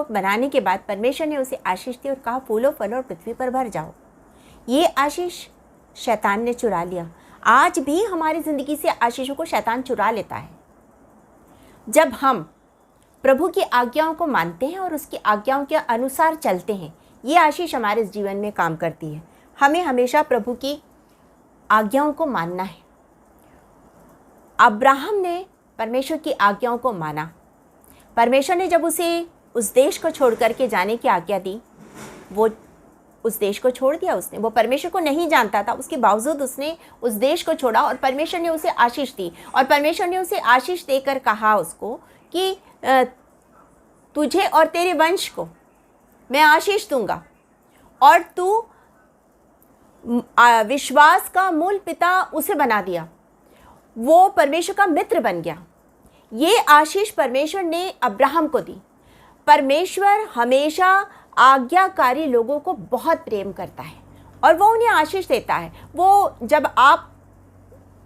बनाने के बाद परमेश्वर ने उसे आशीष दी और कहा, फूलो फलो और पृथ्वी पर भर जाओ। ये आशीष शैतान ने चुरा लिया। आज भी हमारी ज़िंदगी से आशीषों को शैतान चुरा लेता है। जब हम प्रभु की आज्ञाओं को मानते हैं और उसकी आज्ञाओं के अनुसार चलते हैं, ये आशीष हमारे जीवन में काम करती है। हमें हमेशा प्रभु की आज्ञाओं को मानना है। अब्राहम ने परमेश्वर की आज्ञाओं को माना। परमेश्वर ने जब उसे उस देश को छोड़ करके जाने की आज्ञा दी, वो उस देश को छोड़ दिया। उसने, वो परमेश्वर को नहीं जानता था, उसके बावजूद उसने उस देश को छोड़ा और परमेश्वर ने उसे आशीष दी। और परमेश्वर ने उसे आशीष देकर कहा उसको कि तुझे और तेरे वंश को मैं आशीष दूंगा और तू विश्वास का मूल पिता उसे बना दिया। वो परमेश्वर का मित्र बन गया। ये आशीष परमेश्वर ने अब्राहम को दी। परमेश्वर हमेशा आज्ञाकारी लोगों को बहुत प्रेम करता है और वो उन्हें आशीष देता है। वो जब आप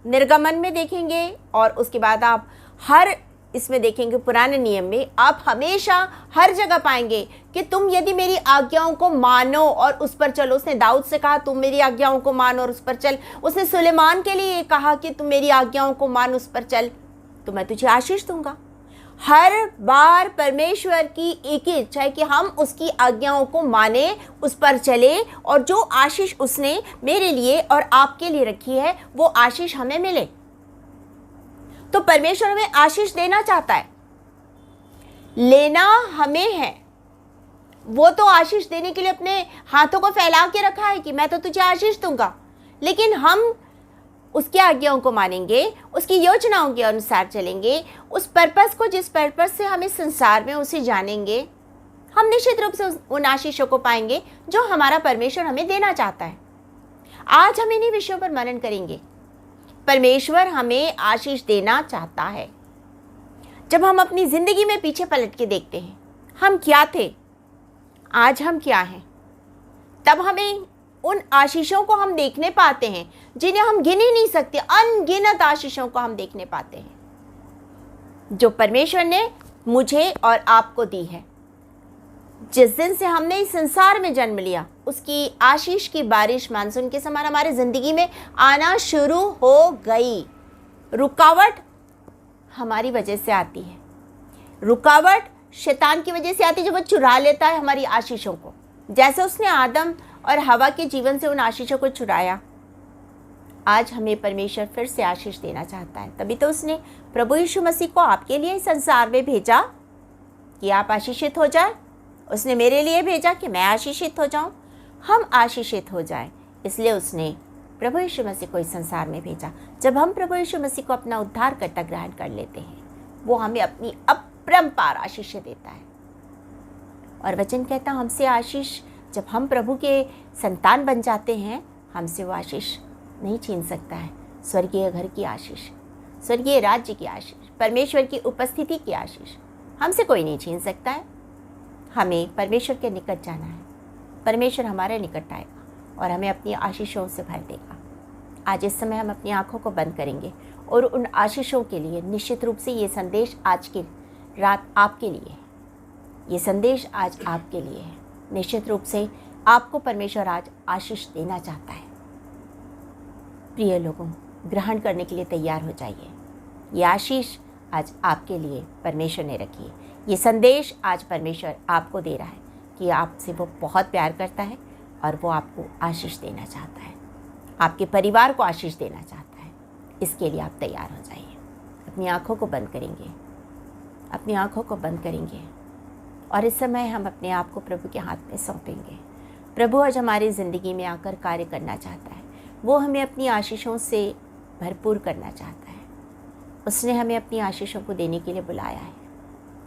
निर्गमन में देखेंगे और उसके बाद आप हर इसमें देखेंगे, पुराने नियम में आप हमेशा हर जगह पाएंगे कि तुम यदि मेरी आज्ञाओं को मानो और उस पर चलो। उसने दाऊद से कहा तुम मेरी आज्ञाओं को मानो और उस पर चल। उसने सुलेमान के लिए कहा कि तुम मेरी आज्ञाओं को मान, उस पर चल, तो मैं तुझे आशीष दूंगा। हर बार परमेश्वर की एक ही इच्छा है कि हम उसकी आज्ञाओं को माने, उस पर चले और जो आशीष उसने मेरे लिए और आपके लिए रखी है वो आशीष हमें मिले। तो परमेश्वर हमें आशीष देना चाहता है, लेना हमें है। वो तो आशीष देने के लिए अपने हाथों को फैला के रखा है कि मैं तो तुझे आशीष दूंगा, लेकिन हम उसकी आज्ञाओं को मानेंगे, उसकी योजनाओं के अनुसार चलेंगे, उस पर्पस को, जिस पर्पस से हमें संसार में उसे जानेंगे, हम निश्चित रूप से उन आशीषों को पाएंगे जो हमारा परमेश्वर हमें देना चाहता है। आज हम इन्हीं विषयों पर मनन करेंगे। परमेश्वर हमें आशीष देना चाहता है। जब हम अपनी ज़िंदगी में पीछे पलट के देखते हैं, हम क्या थे, आज हम क्या हैं, तब हमें उन आशीषों को हम देखने पाते हैं जिन्हें हम गिन ही नहीं सकते। अनगिनत आशीषों को हम देखने पाते हैं जो परमेश्वर ने मुझे और आपको दी है। जिस दिन से हमने इस संसार में जन्म लिया, उसकी आशीष की बारिश मानसून के समान हमारी ज़िंदगी में आना शुरू हो गई। रुकावट हमारी वजह से आती है। रुकावट शैतान की वजह से आती है, जो वो चुरा लेता है हमारी आशीषों को। जैसे उसने आदम और हवा के जीवन से उन आशीषों को चुराया, आज हमें परमेश्वर फिर से आशीष देना चाहता है। तभी तो उसने प्रभु यीशु मसीह को आपके लिए संसार में भेजा कि आप आशीषित हो जाए। उसने मेरे लिए भेजा कि मैं आशीषित हो जाऊं, हम आशीषित हो जाएं। इसलिए उसने प्रभु यीशु मसीह को इस संसार में भेजा। जब हम प्रभु यीशु मसीह को अपना उद्धारकर्ता ग्रहण कर लेते हैं, वो हमें अपनी अपरंपार आशीष देता है। और वचन कहता, हमसे आशीष, जब हम प्रभु के संतान बन जाते हैं, हमसे वो आशीष नहीं छीन सकता है। स्वर्गीय घर की आशीष, स्वर्गीय राज्य की आशीष, परमेश्वर की उपस्थिति की आशीष हमसे कोई नहीं छीन सकता है। हमें परमेश्वर के निकट जाना है, परमेश्वर हमारे निकट आएगा और हमें अपनी आशीषों से भर देगा। आज इस समय हम अपनी आँखों को बंद करेंगे और उन आशीषों के लिए निश्चित रूप से ये संदेश आज की रात आपके लिए है। ये संदेश आज आपके लिए है। निश्चित रूप से आपको परमेश्वर आज आशीष देना चाहता है। प्रिय लोगों, ग्रहण करने के लिए तैयार हो जाइए। ये आशीष आज आपके लिए परमेश्वर ने रखी है। ये संदेश आज परमेश्वर आपको दे रहा है कि आपसे वो बहुत प्यार करता है और वो आपको आशीष देना चाहता है, आपके परिवार को आशीष देना चाहता है। इसके लिए आप तैयार हो जाइए। अपनी आँखों को बंद करेंगे, अपनी आँखों को बंद करेंगे और इस समय हम अपने आप को प्रभु के हाथ में सौंपेंगे। प्रभु आज हमारी ज़िंदगी में आकर कार्य करना चाहता है। वो हमें अपनी आशीषों से भरपूर करना चाहता है। उसने हमें अपनी आशीषों को देने के लिए बुलाया है।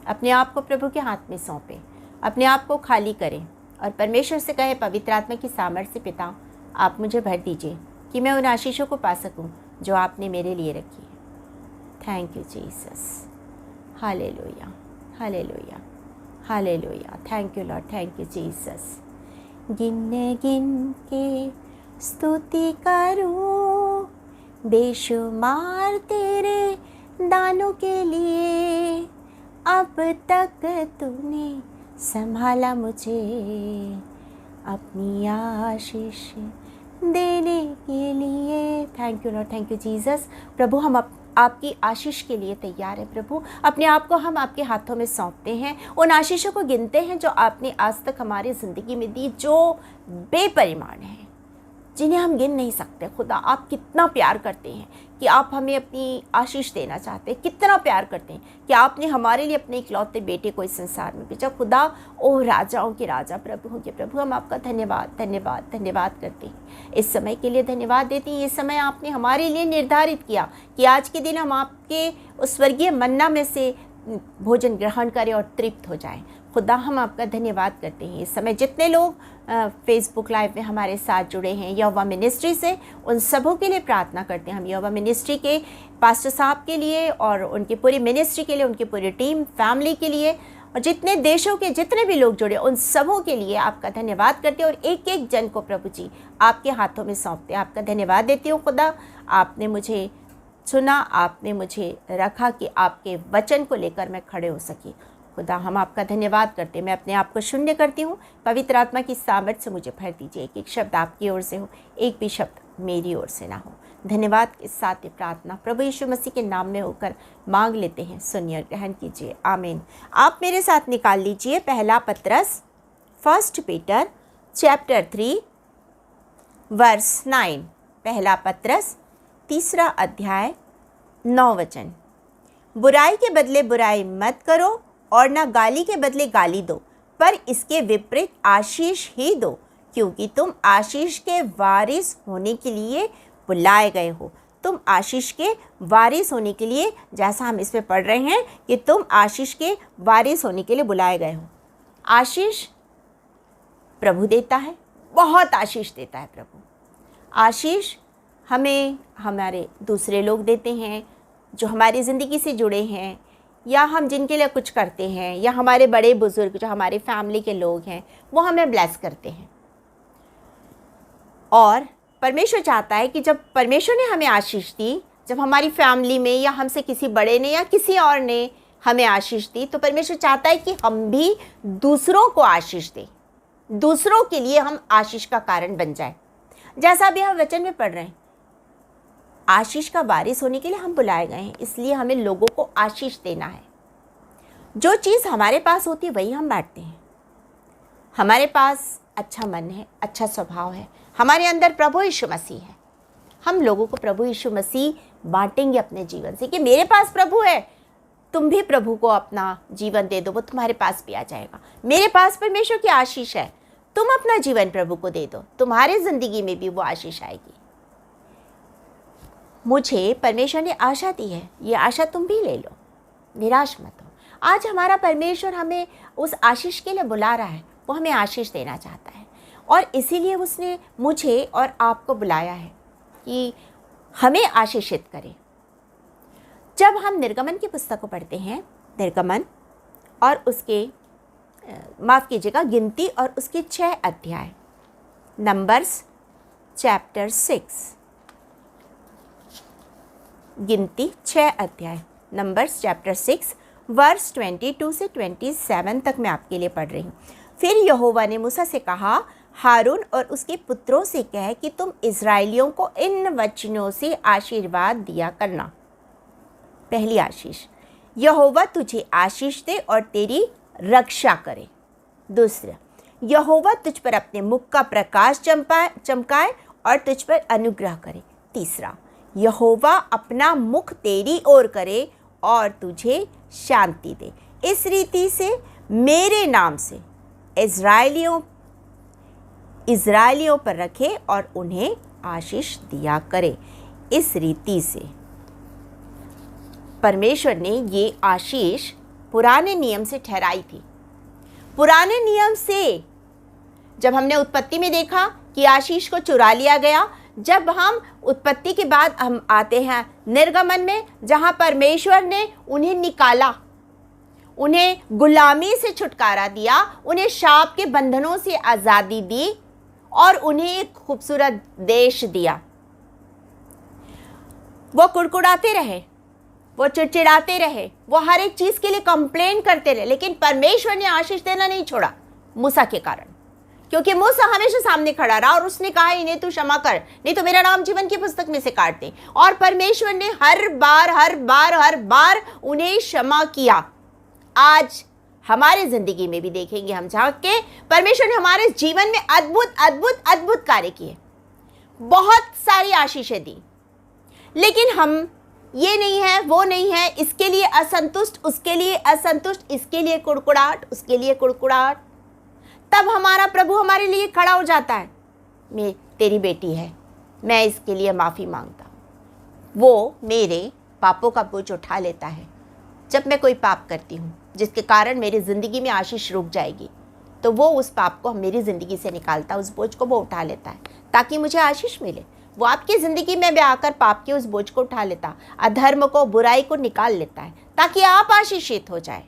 अपने आप को प्रभु के हाथ में सौंपें, अपने आप को खाली करें और परमेश्वर से कहे, पवित्र आत्मा की सामर्थ्य से पिता, आप मुझे भर दीजिए कि मैं उन आशीषों को पा सकूं जो आपने मेरे लिए रखी है। Thank you Jesus. Hallelujah, hallelujah, hallelujah. Thank you lord, thank you Jesus. गिन गिन के स्तुति करूं बेशुमार तेरे दानों के लिए। अब तक तूने संभाला मुझे अपनी आशीष देने के लिए। Thank you lord, thank you Jesus. प्रभु हम आपकी आशीष के लिए तैयार है प्रभु। अपने आप को हम आपके हाथों में सौंपते हैं, उन आशीषों को गिनते हैं जो आपने आज तक हमारी ज़िंदगी में दी, जो बेपरिमाण हैं, जिन्हें हम गिन नहीं सकते। खुदा आप कितना प्यार करते हैं कि आप हमें अपनी आशीष देना चाहते हैं, कितना प्यार करते हैं कि आपने हमारे लिए अपने इकलौते बेटे को इस संसार में भेजा। खुदा ओ राजाओं के राजा, प्रभुओं के प्रभु, हम आपका धन्यवाद धन्यवाद धन्यवाद करते हैं। इस समय के लिए धन्यवाद देते हैं। ये समय आपने हमारे लिए निर्धारित किया कि आज के दिन हम आपके उस स्वर्गीय मन्ना में से भोजन ग्रहण करें और तृप्त हो जाएं। खुदा हम आपका धन्यवाद करते हैं। इस समय जितने लोग फेसबुक लाइव में हमारे साथ जुड़े हैं यहोवा मिनिस्ट्री से, उन सबों के लिए प्रार्थना करते हैं। हम यहोवा मिनिस्ट्री के पास्टर साहब के लिए और उनकी पूरी मिनिस्ट्री के लिए, उनकी पूरी टीम फैमिली के लिए, और जितने देशों के जितने भी लोग जुड़े उन सबों के लिए आपका धन्यवाद करते हैं। और एक एक जन को प्रभु जी आपके हाथों में सौंपते हैं। आपका धन्यवाद देती हूँ खुदा, आपने मुझे सुना, आपने मुझे रखा कि आपके वचन को लेकर मैं खड़े हो सकी। खुदा हम आपका धन्यवाद करते हैं। मैं अपने आप को शून्य करती हूँ, पवित्र आत्मा की सामर्थ से मुझे भर दीजिए। एक एक शब्द आपकी ओर से हो, एक भी शब्द मेरी ओर से ना हो। धन्यवाद के साथ ये प्रार्थना प्रभु यीशु मसीह के नाम में होकर मांग लेते हैं, सुनिए और ग्रहण कीजिए, आमीन। आप मेरे साथ निकाल लीजिए पहला पत्रस 1 पीटर चैप्टर 3 वर्स 9। पहला पत्रस 3 अध्याय 9 वचन। बुराई के बदले बुराई मत करो और न गाली के बदले गाली दो, पर इसके विपरीत आशीष ही दो, क्योंकि तुम आशीष के वारिस होने के लिए बुलाए गए हो। तुम आशीष के वारिस होने के लिए, जैसा हम इसमें पढ़ रहे हैं कि तुम आशीष के वारिस होने के लिए बुलाए गए हो। आशीष प्रभु देता है, बहुत आशीष देता है प्रभु। आशीष हमें हमारे दूसरे लोग देते हैं जो हमारी ज़िंदगी से जुड़े हैं, या हम जिनके लिए कुछ करते हैं, या हमारे बड़े बुजुर्ग जो हमारी फैमिली के लोग हैं वो हमें ब्लेस करते हैं। और परमेश्वर चाहता है कि जब परमेश्वर ने हमें आशीष दी, जब हमारी फैमिली में या हमसे किसी बड़े ने या किसी और ने हमें आशीष दी, तो परमेश्वर चाहता है कि हम भी दूसरों को आशीष दें, दूसरों के लिए हम आशीष का कारण बन जाए। जैसा भी हम वचन में पढ़ रहे हैं, आशीष का वारिस होने के लिए हम बुलाए गए हैं, इसलिए हमें लोगों को आशीष देना है। जो चीज़ हमारे पास होती है वही हम बांटते हैं। हमारे पास अच्छा मन है, अच्छा स्वभाव है, हमारे अंदर प्रभु यीशु मसीह है, हम लोगों को प्रभु यीशु मसीह बांटेंगे अपने जीवन से कि मेरे पास प्रभु है, तुम भी प्रभु को अपना जीवन दे दो, वो तुम्हारे पास भी आ जाएगा। मेरे पास परमेश्वर की आशीष है, तुम अपना जीवन प्रभु को दे दो, तुम्हारे ज़िंदगी में भी वो आशीष आएगी। मुझे परमेश्वर ने आशा दी है, ये आशा तुम भी ले लो, निराश मत हो। आज हमारा परमेश्वर हमें उस आशीष के लिए बुला रहा है, वो हमें आशीष देना चाहता है, और इसीलिए उसने मुझे और आपको बुलाया है कि हमें आशीषित करे। जब हम निर्गमन की पुस्तक को पढ़ते हैं, निर्गमन और उसके माफ़ कीजिएगा गिनती और उसके 6 अध्याय, नंबर्स चैप्टर 6, गिनती 6 अध्याय, नंबर्स चैप्टर 6 वर्स 22 से 27 तक मैं आपके लिए पढ़ रही हूँ। फिर यहोवा ने मूसा से कहा, हारून और उसके पुत्रों से कह कि तुम इज़राइलियों को इन वचनों से आशीर्वाद दिया करना। पहली आशीष, यहोवा तुझे आशीष दे और तेरी रक्षा करे। दूसरा, यहोवा तुझ पर अपने मुख का प्रकाश चमकाए और तुझ पर अनुग्रह करे। तीसरा, यहोवा अपना मुख तेरी ओर करे और तुझे शांति दे। इस रीति से मेरे नाम से इज़राइलियों पर रखे और उन्हें आशीष दिया करे। इस रीति से परमेश्वर ने ये आशीष पुराने नियम से ठहराई थी। पुराने नियम से जब हमने उत्पत्ति में देखा कि आशीष को चुरा लिया गया, जब हम उत्पत्ति के बाद हम आते हैं निर्गमन में, जहाँ परमेश्वर ने उन्हें निकाला, उन्हें गुलामी से छुटकारा दिया, उन्हें शाप के बंधनों से आज़ादी दी और उन्हें एक खूबसूरत देश दिया। वो कुड़कुड़ाते रहे, वो चिड़चिड़ाते रहे, वो हर एक चीज के लिए कंप्लेन करते रहे, लेकिन परमेश्वर ने आशीष देना नहीं छोड़ा मूसा के कारण, क्योंकि मूसा हमेशा सामने खड़ा रहा और उसने कहा इन्हें तू क्षमा कर, नहीं तो मेरा नाम जीवन की पुस्तक में से काट दे। और परमेश्वर ने हर बार उन्हें क्षमा किया। आज हमारे जिंदगी में भी देखेंगे हम, जहाँ के परमेश्वर ने हमारे जीवन में अद्भुत कार्य किए, बहुत सारी आशीषें दी, लेकिन हम ये नहीं है, वो नहीं है, इसके लिए असंतुष्ट, उसके लिए असंतुष्ट, इसके लिए कुड़कुड़ाहट, उसके लिए कुड़कुड़ाहट। तब हमारा प्रभु हमारे लिए खड़ा हो जाता है, मैं तेरी बेटी है, मैं इसके लिए माफ़ी मांगता हूँ। वो मेरे पापों का बोझ उठा लेता है। जब मैं कोई पाप करती हूँ जिसके कारण मेरी ज़िंदगी में आशीष रुक जाएगी, तो वो उस पाप को मेरी ज़िंदगी से निकालता, उस बोझ को वो उठा लेता है ताकि मुझे आशीष मिले। वो आपकी ज़िंदगी में भी आकर पाप के उस बोझ को उठा लेता, अधर्म को, बुराई को निकाल लेता है ताकि आप आशीषित हो जाए।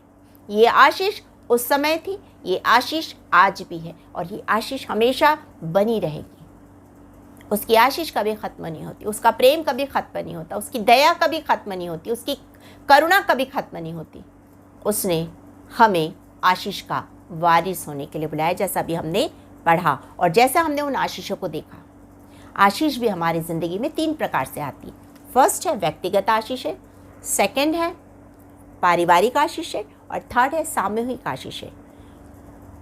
ये आशीष उस समय थी, ये आशीष आज भी है और ये आशीष हमेशा बनी रहेगी। उसकी आशीष कभी ख़त्म नहीं होती, उसका प्रेम कभी ख़त्म नहीं होता, उसकी दया कभी ख़त्म नहीं होती, उसकी करुणा कभी ख़त्म नहीं होती। उसने हमें आशीष का वारिस होने के लिए बुलाया, जैसा भी हमने पढ़ा और जैसा हमने उन आशीषों को देखा। आशीष भी हमारी ज़िंदगी में 3 प्रकार से आती है। फर्स्ट है व्यक्तिगत आशीष है, सेकंड है पारिवारिक आशीष है और थर्ड है सामूहिक आशीष है।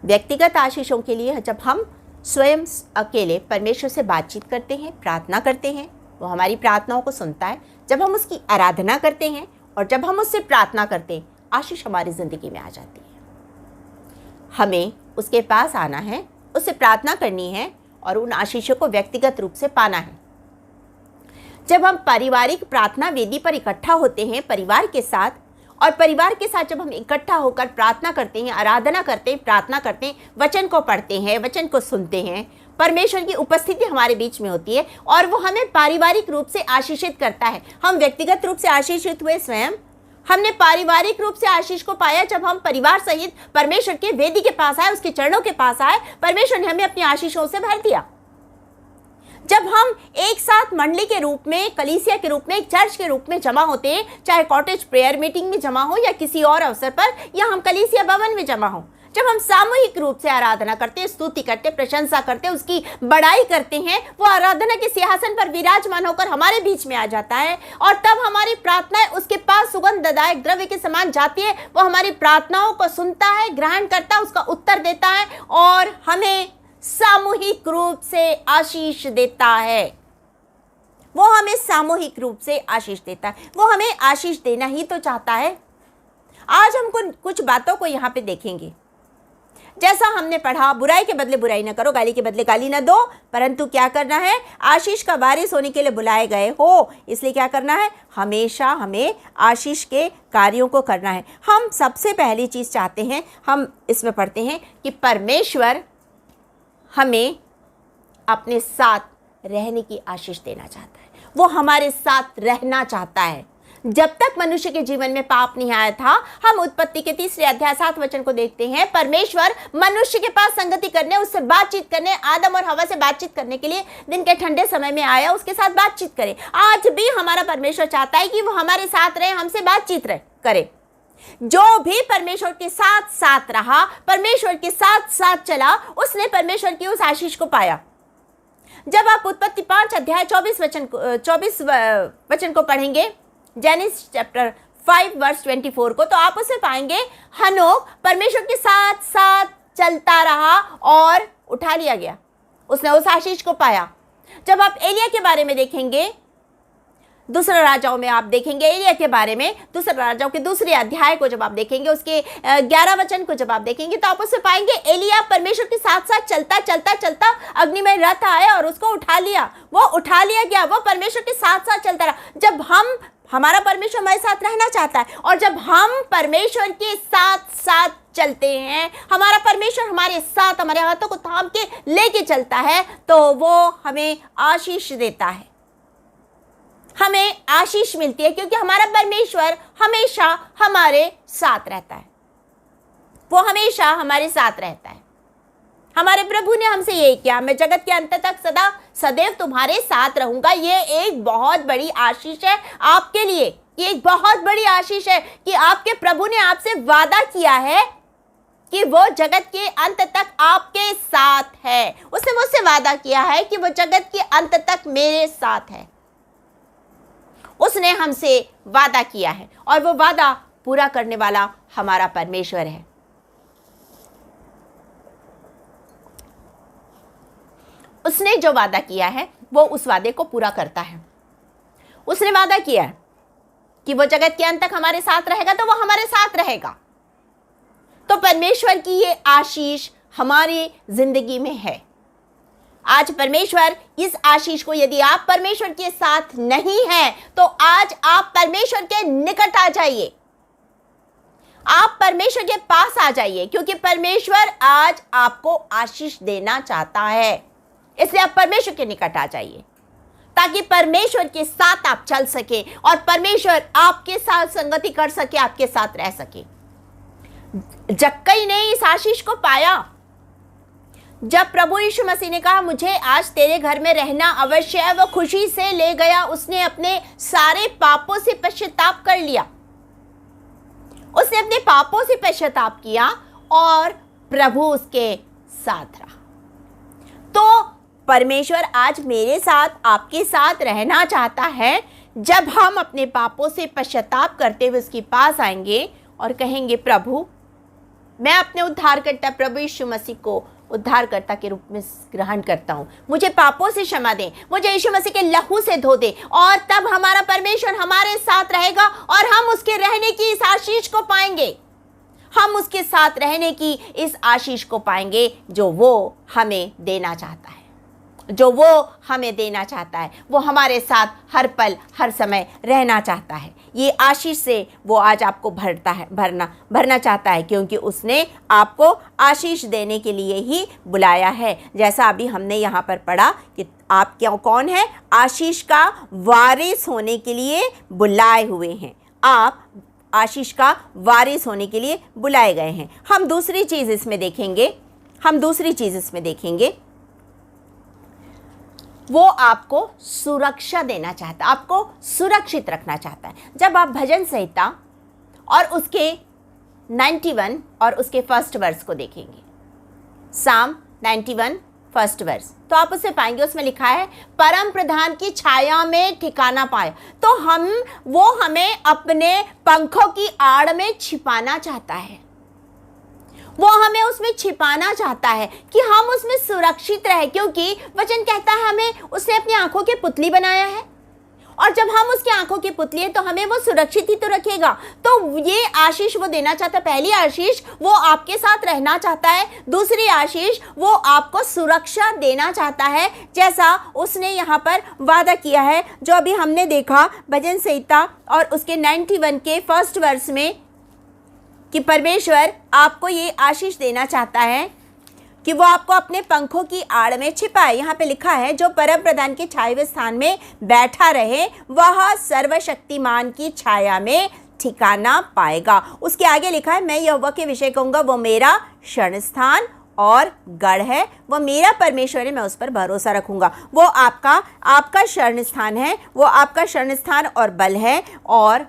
व्यक्तिगत आशीषों के लिए जब हम स्वयं अकेले परमेश्वर से बातचीत करते हैं, प्रार्थना करते हैं, वो हमारी प्रार्थनाओं को सुनता है। जब हम उसकी आराधना करते हैं और जब हम उससे प्रार्थना करते हैं, आशीष हमारी ज़िंदगी में आ जाती है। हमें उसके पास आना है, उससे प्रार्थना करनी है और उन आशीषों को व्यक्तिगत रूप से पाना है। जब हम पारिवारिक प्रार्थना वेदी पर इकट्ठा होते हैं परिवार के साथ, और परिवार के साथ जब हम इकट्ठा होकर प्रार्थना करते हैं, आराधना करते हैं, प्रार्थना करते हैं, वचन को पढ़ते हैं, वचन को सुनते हैं, परमेश्वर की उपस्थिति हमारे बीच में होती है और वो हमें पारिवारिक रूप से आशीषित करता है। हम व्यक्तिगत रूप से आशीषित हुए स्वयं, हमने पारिवारिक रूप से आशीष को पाया जब हम परिवार सहित परमेश्वर के वेदी के पास आए, उसके चरणों के पास आए। परमेश्वर ने हमें अपनी आशीषों से भर दिया। जब हम एक साथ मंडली के रूप में, कलीसिया के रूप में, एक चर्च के रूप में जमा होते हैं, चाहे कॉटेज प्रेयर मीटिंग में जमा हो या किसी और अवसर पर, या हम कलीसिया भवन में जमा हो, जब हम सामूहिक रूप से आराधना करते हैं, स्तुति करते, प्रशंसा करते, उसकी बड़ाई करते हैं, वो आराधना के सिंहासन पर विराजमान होकर हमारे बीच में आ जाता है और तब हमारी प्रार्थनाएं उसके पास सुगंधदायक द्रव्य के समान जाती है। वो हमारी प्रार्थनाओं को सुनता है, ग्रहण करता है, उसका उत्तर देता है और हमें सामूहिक रूप से आशीष देता है। वो हमें सामूहिक रूप से आशीष देता है, वो हमें आशीष देना ही तो चाहता है। आज हम कुछ बातों को यहाँ पे देखेंगे। जैसा हमने पढ़ा, बुराई के बदले बुराई न करो, गाली के बदले गाली न दो, परंतु क्या करना है, आशीष का वारिस होने के लिए बुलाए गए हो, इसलिए क्या करना है, हमेशा हमें आशीष के कार्यों को करना है। हम सबसे पहली चीज़ चाहते हैं, हम इसमें पढ़ते हैं कि परमेश्वर हमें अपने साथ रहने की आशीष देना चाहता है। वो हमारे साथ रहना चाहता है। जब तक मनुष्य के जीवन में पाप नहीं आया था, हम उत्पत्ति के 3 अध्याय 7 वचन को देखते हैं, परमेश्वर मनुष्य के पास संगति करने, उससे बातचीत करने, आदम और हवा से बातचीत करने के लिए दिन के ठंडे समय में आया, उसके साथ बातचीत करे। आज भी हमारा परमेश्वर चाहता है कि वो हमारे साथ रहे, हमसे बातचीत करे। जो भी परमेश्वर के साथ साथ रहा, परमेश्वर के साथ साथ चला, उसने परमेश्वर की उस आशीष को पाया। जब आप उत्पत्ति 5 अध्याय 24 वचन को पढ़ेंगे, जेनेसिस चैप्टर 5 वर्स 24 को, तो आप उसे पाएंगे, हनोक परमेश्वर के साथ साथ चलता रहा और उठा लिया गया, उसने उस आशीष को पाया। जब आप एलिया के बारे में देखेंगे, दूसरे राजाओं में आप देखेंगे एलिया के बारे में, दूसरे राजाओं के 2 अध्याय को जब आप देखेंगे, उसके 11 वचन को जब आप देखेंगे, तो आप उससे पाएंगे एलिया परमेश्वर के साथ साथ चलता चलता चलता अग्निमय रथ आया और उसको उठा लिया, वो उठा लिया गया, वो परमेश्वर के साथ साथ चलता रहा। जब हमारा परमेश्वर हमारे साथ रहना चाहता है और जब हम परमेश्वर के साथ साथ चलते हैं, हमारा परमेश्वर हमारे साथ, हमारे हाथों को थाम के लेके चलता है, तो वो हमें आशीष देता है, हमें आशीष मिलती है, क्योंकि हमारा परमेश्वर हमेशा हमारे साथ रहता है। वो हमेशा हमारे साथ रहता है। हमारे प्रभु ने हमसे यही किया, मैं जगत के अंत तक सदा सदैव तुम्हारे साथ रहूंगा। ये एक बहुत बड़ी आशीष है आपके लिए, ये एक बहुत बड़ी आशीष है कि आपके प्रभु ने आपसे वादा किया है कि वो जगत के अंत तक आपके साथ है। उसने मुझसे वादा किया है कि वो जगत के अंत तक मेरे साथ है। उसने हमसे वादा किया है और वो वादा पूरा करने वाला हमारा परमेश्वर है। उसने जो वादा किया है वो उस वादे को पूरा करता है। उसने वादा किया है कि वो जगत के अंत तक हमारे साथ रहेगा, तो वो हमारे साथ रहेगा। तो परमेश्वर की ये आशीष हमारी जिंदगी में है। आज परमेश्वर इस आशीष को, यदि आप परमेश्वर के साथ नहीं हैं तो आज आप परमेश्वर के निकट आ जाइए, आप परमेश्वर के पास आ जाइए, क्योंकि परमेश्वर आज आपको आशीष देना चाहता है। इसलिए आप परमेश्वर के निकट आ जाइए ताकि परमेश्वर के साथ आप चल सके और परमेश्वर आपके साथ संगति कर सके, आपके साथ रह सके। जक्कई ने इस आशीष को पाया जब प्रभु यीशु मसीह ने कहा मुझे आज तेरे घर में रहना अवश्य है। वो खुशी से ले गया, उसने अपने सारे पापों से पश्चाताप कर लिया, उसने अपने पापों से पश्चाताप किया और प्रभु उसके साथ रहा। तो परमेश्वर आज मेरे साथ, आपके साथ रहना चाहता है। जब हम अपने पापों से पश्चाताप करते हुए उसके पास आएंगे और कहेंगे प्रभु मैं अपने उद्धारकर्ता प्रभु यीशु मसीह को उद्धारकर्ता के रूप में ग्रहण करता हूँ, मुझे पापों से क्षमा दें, मुझे यीशु मसीह के लहू से धो दे, और तब हमारा परमेश्वर हमारे साथ रहेगा और हम उसके रहने की इस आशीष को पाएंगे। हम उसके साथ रहने की इस आशीष को पाएंगे जो वो हमें देना चाहता है, जो वो हमें देना चाहता है। वो हमारे साथ हर पल हर समय रहना चाहता है। ये आशीष से वो आज आपको भरना चाहता है, क्योंकि उसने आपको आशीष देने के लिए ही बुलाया है। जैसा अभी हमने यहाँ पर पढ़ा कि आप क्यों कौन है, आशीष का वारिस होने के लिए बुलाए हुए हैं। आप आशीष का वारिस होने के लिए बुलाए गए हैं। हम दूसरी चीज़ इसमें देखेंगे, वो आपको सुरक्षा देना चाहता है, आपको सुरक्षित रखना चाहता है। जब आप भजन संहिता और उसके 91 और उसके फर्स्ट वर्स को देखेंगे, साम 91 फर्स्ट वर्स, तो आप उसे पाएंगे। उसमें लिखा है परम प्रधान की छाया में ठिकाना पाए। तो वो हमें अपने पंखों की आड़ में छिपाना चाहता है, वो हमें उसमें छिपाना चाहता है कि हम उसमें सुरक्षित रहे, क्योंकि वचन कहता है हमें उसने अपनी आंखों के पुतली बनाया है, और जब हम उसकी आंखों की पुतली है तो हमें वो सुरक्षित ही तो रखेगा। तो ये आशीष वो देना चाहता है। पहली आशीष वो आपके साथ रहना चाहता है, दूसरी आशीष वो आपको सुरक्षा देना चाहता है, जैसा उसने यहाँ पर वादा किया है, जो अभी हमने देखा भजन संहिता और उसके 91 के फर्स्ट वर्स में, कि परमेश्वर आपको ये आशीष देना चाहता है कि वो आपको अपने पंखों की आड़ में छिपाए। यहाँ पे लिखा है जो परम प्रधान के छाए हुए स्थान में बैठा रहे वह सर्वशक्तिमान की छाया में ठिकाना पाएगा। उसके आगे लिखा है मैं यहोवा के विषय कहूँगा, वो मेरा शरण स्थान और गढ़ है, वो मेरा परमेश्वर है, मैं उस पर भरोसा रखूँगा। वो आपका शरण स्थान है, वो आपका शरण स्थान और बल है, और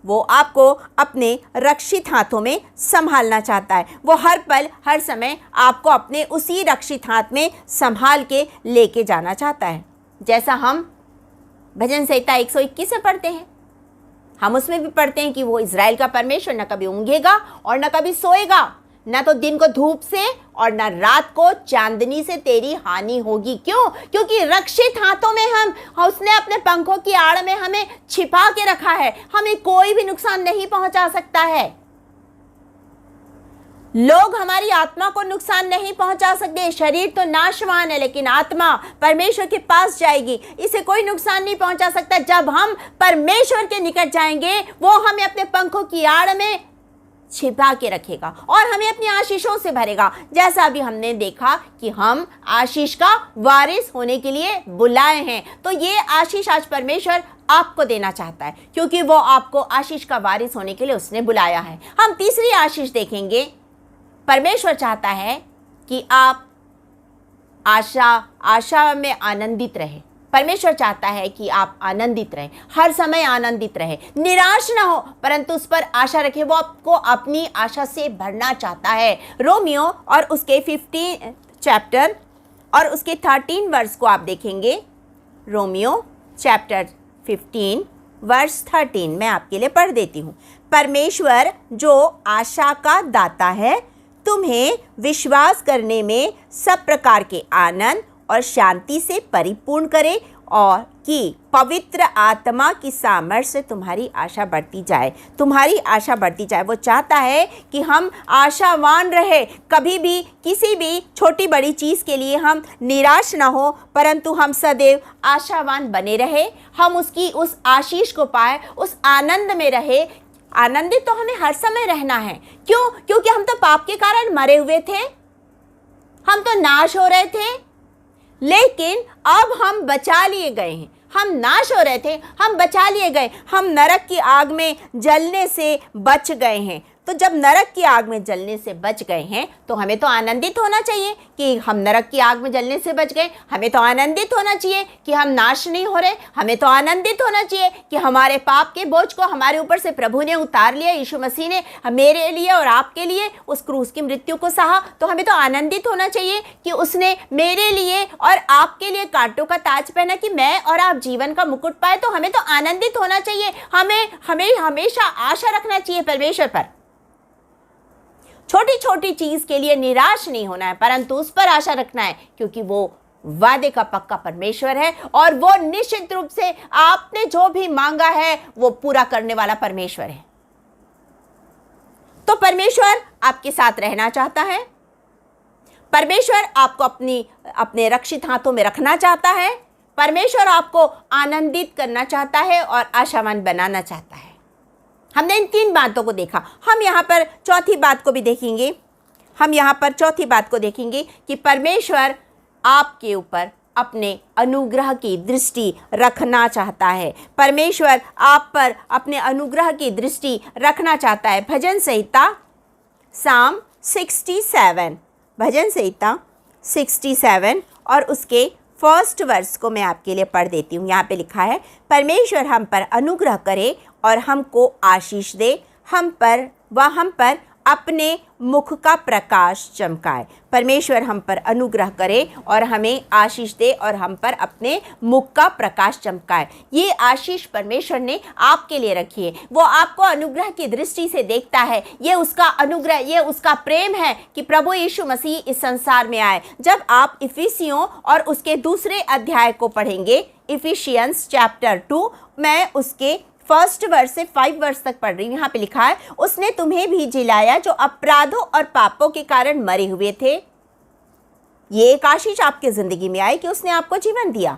वो आपको अपने रक्षित हाथों में संभालना चाहता है। वो हर पल हर समय आपको अपने उसी रक्षित हाथ में संभाल के लेके जाना चाहता है। जैसा हम भजन संहिता 121 में पढ़ते हैं, हम उसमें भी पढ़ते हैं कि वो इज़राइल का परमेश्वर न कभी ऊँघेगा और न कभी सोएगा, न तो दिन को धूप से और न रात को चांदनी से तेरी हानि होगी। क्यों? क्योंकि रक्षित हाथों में उसने अपने पंखों की आड़ में हमें छिपा के रखा है, हमें कोई भी नुकसान नहीं पहुंचा सकता है। लोग हमारी आत्मा को नुकसान नहीं पहुंचा सकते। शरीर तो नाशवान है, लेकिन आत्मा परमेश्वर के पास जाएगी, इसे कोई नुकसान नहीं पहुंचा सकता। जब हम परमेश्वर के निकट जाएंगे वो हमें अपने पंखों की आड़ में छिपा के रखेगा और हमें अपनी आशीषों से भरेगा। जैसा अभी हमने देखा कि हम आशीष का वारिस होने के लिए बुलाए हैं, तो ये आशीष आज परमेश्वर आपको देना चाहता है, क्योंकि वो आपको आशीष का वारिस होने के लिए उसने बुलाया है। हम तीसरी आशीष देखेंगे। परमेश्वर चाहता है कि आप आशा में आनंदित रहे। परमेश्वर चाहता है कि आप आनंदित रहें, हर समय आनंदित रहें, निराश ना हो, परंतु उस पर आशा रखें। वो आपको अपनी आशा से भरना चाहता है। रोमियो और उसके 15 चैप्टर और उसके 13 वर्स को आप देखेंगे। रोमियो चैप्टर 15 वर्स 13 मैं आपके लिए पढ़ देती हूँ। परमेश्वर जो आशा का दाता है, तुम्हें विश्वास करने में सब प्रकार के आनंद और शांति से परिपूर्ण करे, और कि पवित्र आत्मा की सामर्थ्य से तुम्हारी आशा बढ़ती जाए, तुम्हारी आशा बढ़ती जाए। वो चाहता है कि हम आशावान रहे, कभी भी किसी भी छोटी बड़ी चीज़ के लिए हम निराश ना हो, परंतु हम सदैव आशावान बने रहे, हम उसकी उस आशीष को पाए, उस आनंद में रहे। आनंदित तो हमें हर समय रहना है। क्यों? क्योंकि हम तो पाप के कारण मरे हुए थे, हम तो नाश हो रहे थे, लेकिन अब हम बचा लिए गए हैं। हम नाश हो रहे थे, हम बचा लिए गए, हम नरक की आग में जलने से बच गए हैं। तो जब नरक की आग में जलने से बच गए हैं तो हमें तो आनंदित होना चाहिए कि हम नरक की आग में जलने से बच गए। हमें तो आनंदित होना चाहिए कि हम नाश नहीं हो रहे। हमें तो आनंदित होना चाहिए कि हमारे पाप के बोझ को हमारे ऊपर से प्रभु ने उतार लिया। यीशु मसीह ने मेरे लिए और आपके लिए उस क्रूस की मृत्यु को सहा। तो हमें तो आनंदित होना चाहिए कि उसने मेरे लिए और आपके लिए कांटों का ताज पहना कि मैं और आप जीवन का मुकुट पाए। तो हमें तो आनंदित होना चाहिए। हमें हमेशा आशा रखना चाहिए परमेश्वर पर। छोटी छोटी चीज के लिए निराश नहीं होना है, परंतु उस पर आशा रखना है, क्योंकि वो वादे का पक्का परमेश्वर है और वो निश्चित रूप से आपने जो भी मांगा है वो पूरा करने वाला परमेश्वर है। तो परमेश्वर आपके साथ रहना चाहता है। परमेश्वर आपको अपने रक्षित हाथों में रखना चाहता है। परमेश्वर आपको आनंदित करना चाहता है और आशावान बनाना चाहता है। हमने इन 3 बातों को देखा। हम यहाँ पर चौथी बात को भी देखेंगे। हम यहाँ पर चौथी बात को देखेंगे कि परमेश्वर आपके ऊपर अपने अनुग्रह की दृष्टि रखना चाहता है। परमेश्वर आप पर अपने अनुग्रह की दृष्टि रखना चाहता है। भजन संहिता साम 67, भजन संहिता 67 और उसके 1 वर्स को मैं आपके लिए पढ़ देती हूँ। यहाँ पे लिखा है, परमेश्वर हम पर अनुग्रह करे और हमको आशीष दे, हम पर अपने मुख का प्रकाश चमकाए। परमेश्वर हम पर अनुग्रह करे और हमें आशीष दे और हम पर अपने मुख का प्रकाश चमकाए। ये आशीष परमेश्वर ने आपके लिए रखी है। वो आपको अनुग्रह की दृष्टि से देखता है। ये उसका अनुग्रह, ये उसका प्रेम है कि प्रभु यीशु मसीह इस संसार में आए। जब आप इफिसियों और उसके दूसरे अध्याय को पढ़ेंगे, इफिशियंस चैप्टर 2, मैं उसके 1 वर्स से 5 वर्स तक पढ़ रही हूँ। यहाँ पे लिखा है, उसने तुम्हें भी जिलाया जो अपराधों और पापों के कारण मरे हुए थे। ये एक आशीष आपके जिंदगी में आई कि उसने आपको जीवन दिया,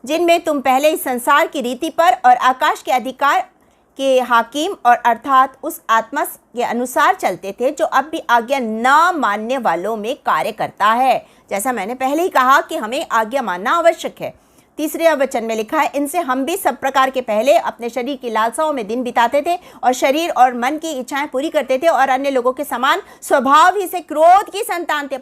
जिनमें तुम पहले इस संसार की रीति पर और आकाश के अधिकार के हाकिम और अर्थात उस आत्मा के अनुसार चलते थे जो अब भी आज्ञा न मानने वालों में कार्य करता है। जैसा मैंने पहले ही कहा कि हमें आज्ञा मानना आवश्यक है। 3 वचन में लिखा है, इनसे हम भी सब प्रकार के पहले अपने शरीर की लालसाओं में दिन बिताते थे और शरीर और मन की इच्छाएं पूरी करते थे और अन्य लोगों के समान स्वभाव ही से क्रोध की संतान थे।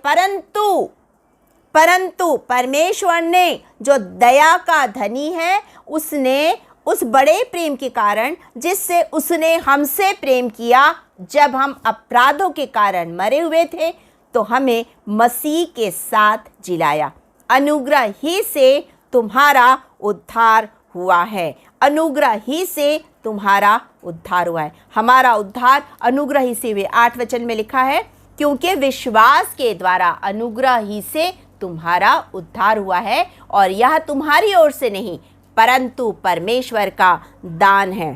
परंतु परमेश्वर ने जो दया का धनी है, उसने उस बड़े प्रेम के कारण जिससे उसने हमसे प्रेम किया, जब हम अपराधों के कारण मरे हुए थे तो हमें मसीह के साथ जिलाया। अनुग्रह ही से तुम्हारा उद्धार हुआ है। अनुग्रह ही से तुम्हारा उद्धार हुआ है। हमारा उद्धार अनुग्रह ही से हुए। 8 वचन में लिखा है, क्योंकि विश्वास के द्वारा अनुग्रह ही से तुम्हारा उद्धार हुआ है और यह तुम्हारी ओर से नहीं परंतु परमेश्वर का दान है।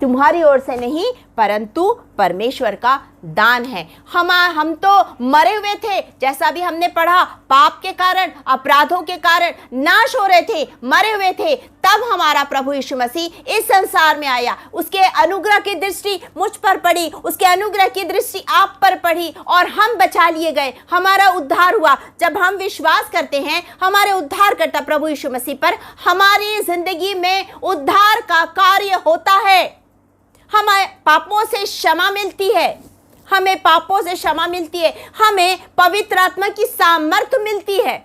तुम्हारी ओर से नहीं परंतु परमेश्वर का दान है। हम तो मरे हुए थे, जैसा भी हमने पढ़ा, पाप के कारण, अपराधों के कारण नाश हो रहे थे, मरे हुए थे। तब हमारा प्रभु यीशु मसीह इस संसार में आया। उसके अनुग्रह की दृष्टि मुझ पर पड़ी, उसके अनुग्रह की दृष्टि आप पर पड़ी और हम बचा लिए गए। हमारा उद्धार हुआ। जब हम विश्वास करते हैं हमारे उद्धारकर्ता प्रभु यीशु मसीह पर, हमारी जिंदगी में उद्धार का कार्य होता है। हमें पापों से क्षमा मिलती है, हमें पापों से क्षमा मिलती है, हमें पवित्र आत्मा की सामर्थ्य मिलती है।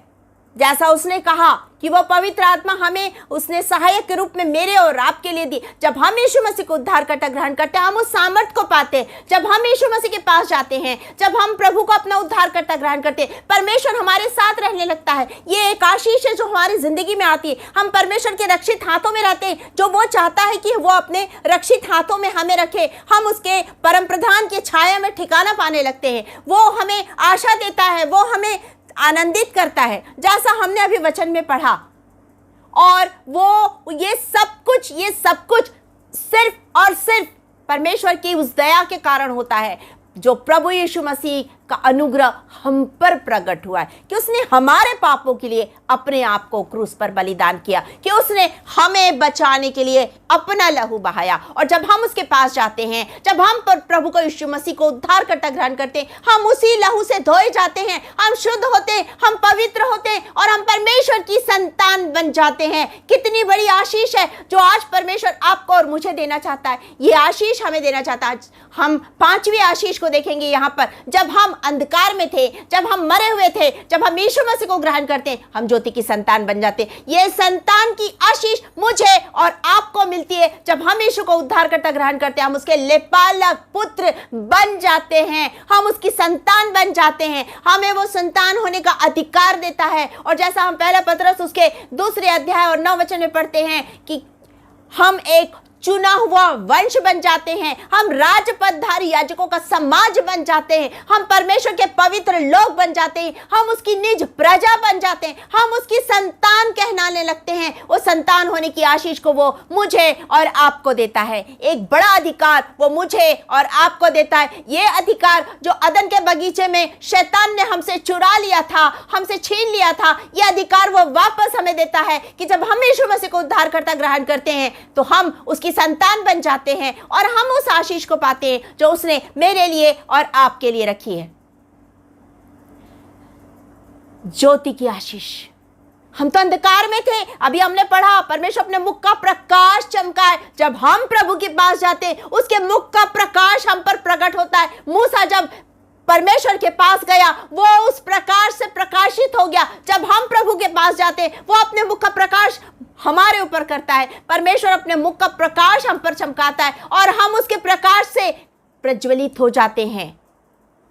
जैसा उसने कहा कि वो पवित्र आत्मा हमें उसने सहायक के रूप में मेरे और आपके लिए दी। जब हम यीशु मसीह को उद्धारकर्ता ग्रहण करते हैं, हम उस सामर्थ को पाते हैं। जब हम यीशु मसीह के पास जाते हैं, जब हम प्रभु को अपना उद्धारकर्ता ग्रहण करते हैं, परमेश्वर हमारे साथ रहने लगता है। ये एक आशीष है जो हमारी जिंदगी में आती है। हम परमेश्वर के रक्षित हाथों में रहते हैं। जो वो चाहता है कि वो अपने रक्षित हाथों में हमें रखे, हम उसके परम प्रधान की छाया में ठिकाना पाने लगते हैं। वो हमें आशा देता है, वो हमें आनंदित करता है, जैसा हमने अभी वचन में पढ़ा। और वो ये सब कुछ सिर्फ और सिर्फ परमेश्वर की उस दया के कारण होता है जो प्रभु यीशु मसीह का अनुग्रह हम पर प्रकट हुआ है, कि उसने हमारे पापों के लिए अपने आप को क्रूस पर बलिदान किया, कि उसने हमें बचाने के लिए अपना लहू बहाया। और जब हम उसके पास जाते हैं, जब हम प्रभु को यीशु मसीह को उद्धारकर्ता ग्रहण करते हैं, हम उसी लहू से धोए जाते हैं, हम शुद्ध होते हैं, हम पवित्र होते हैं और हम परमेश्वर की संतान बन जाते हैं। कितनी बड़ी आशीष है जो आज परमेश्वर आपको और मुझे देना चाहता है। ये आशीष हमें देना चाहता है। हम पांचवी आशीष को देखेंगे यहाँ पर। जब हम अंधकार में थे, जब हम मरे हुए थे, जब हम यीशु मसीह को ग्रहण करते हैं, हम ज्योति की संतान बन जाते हैं। ये संतान की आशीष मुझे और आपको मिलती है जब हम यीशु को उद्धारकर्ता ग्रहण करते हैं। हम उसके लेपालक पुत्र बन जाते हैं, हम उसकी संतान बन जाते हैं। हमें वो संतान होने का अधिकार देता है। और जैसा हम पहला पतरस उसके 2 अध्याय और 9 वचन में पढ़ते हैं कि हम एक चुना हुआ वंश बन जाते हैं, हम राजपदधारी याजकों का समाज बन जाते हैं, हम परमेश्वर के पवित्र लोग बन जाते हैं, हम उसकी निज प्रजा बन जाते हैं, हम उसकी संतान कहलाने लगते हैं। वो संतान होने की आशीष को वो मुझे और आपको देता है। एक बड़ा अधिकार वो मुझे और आपको देता है। ये अधिकार जो अदन के बगीचे में शैतान ने हमसे चुरा लिया था, हमसे छीन लिया था, ये अधिकार वो वापस हमें देता है कि जब हम यीशु मसीह को उद्धारकर्ता ग्रहण करते हैं तो हम उसकी संतान बन जाते हैं और हम उस आशीष को पाते हैं जो उसने मेरे लिए और आपके लिए रखी है। ज्योति की आशीष। हम तो अंधकार में थे, अभी हमने पढ़ा परमेश्वर अपने मुख का प्रकाश चमकाए। जब हम प्रभु के पास जाते हैं, उसके मुख का प्रकाश हम पर प्रकट होता है। मूसा जब परमेश्वर के पास गया, वो उस प्रकाश से प्रकाशित हो गया। जब हम प्रभु के पास जाते हैं, वो अपने मुख का प्रकाश हमारे ऊपर करता है। परमेश्वर अपने मुख का प्रकाश हम पर चमकाता है और हम उसके प्रकाश से प्रज्वलित हो जाते हैं।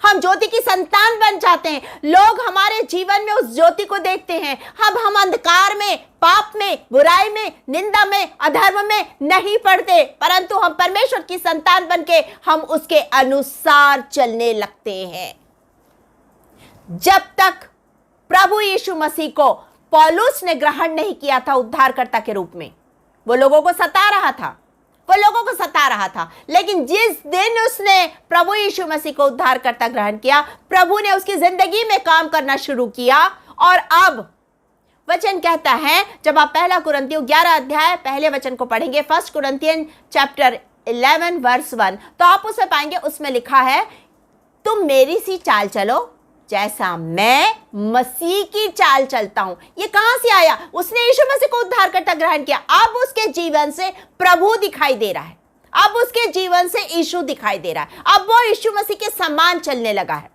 हम ज्योति की संतान बन जाते हैं। लोग हमारे जीवन में उस ज्योति को देखते हैं। अब हम अंधकार में, पाप में, बुराई में, निंदा में, अधर्म में नहीं पड़ते, परंतु हम परमेश्वर की संतान बनके हम उसके अनुसार चलने लगते हैं। जब तक प्रभु यीशु मसीह को पौलुस ने ग्रहण नहीं किया था उद्धारकर्ता के रूप में, वो लोगों को सता रहा था, लेकिन जिस दिन उसने प्रभु यीशु मसीह को उद्धारकर्ता ग्रहण किया, प्रभु ने उसकी जिंदगी में काम करना शुरू किया। और अब वचन कहता है, जब आप पहला कुरिन्थियों 11 अध्याय पहले वचन को पढ़ेंगे, 1 कुरिन्थियन चैप्टर 11 वर्स 1, तो आप उसे पाएंगे। उसमें लिखा है, तुम मेरी सी चाल चलो जैसा मैं मसीह की चाल चलता हूं। ये कहां से आया? उसने यीशु मसीह को उद्धारकर्ता ग्रहण किया। अब उसके जीवन से प्रभु दिखाई दे रहा है, अब उसके जीवन से यीशु दिखाई दे रहा है, अब वो यीशु मसीह के समान चलने लगा है।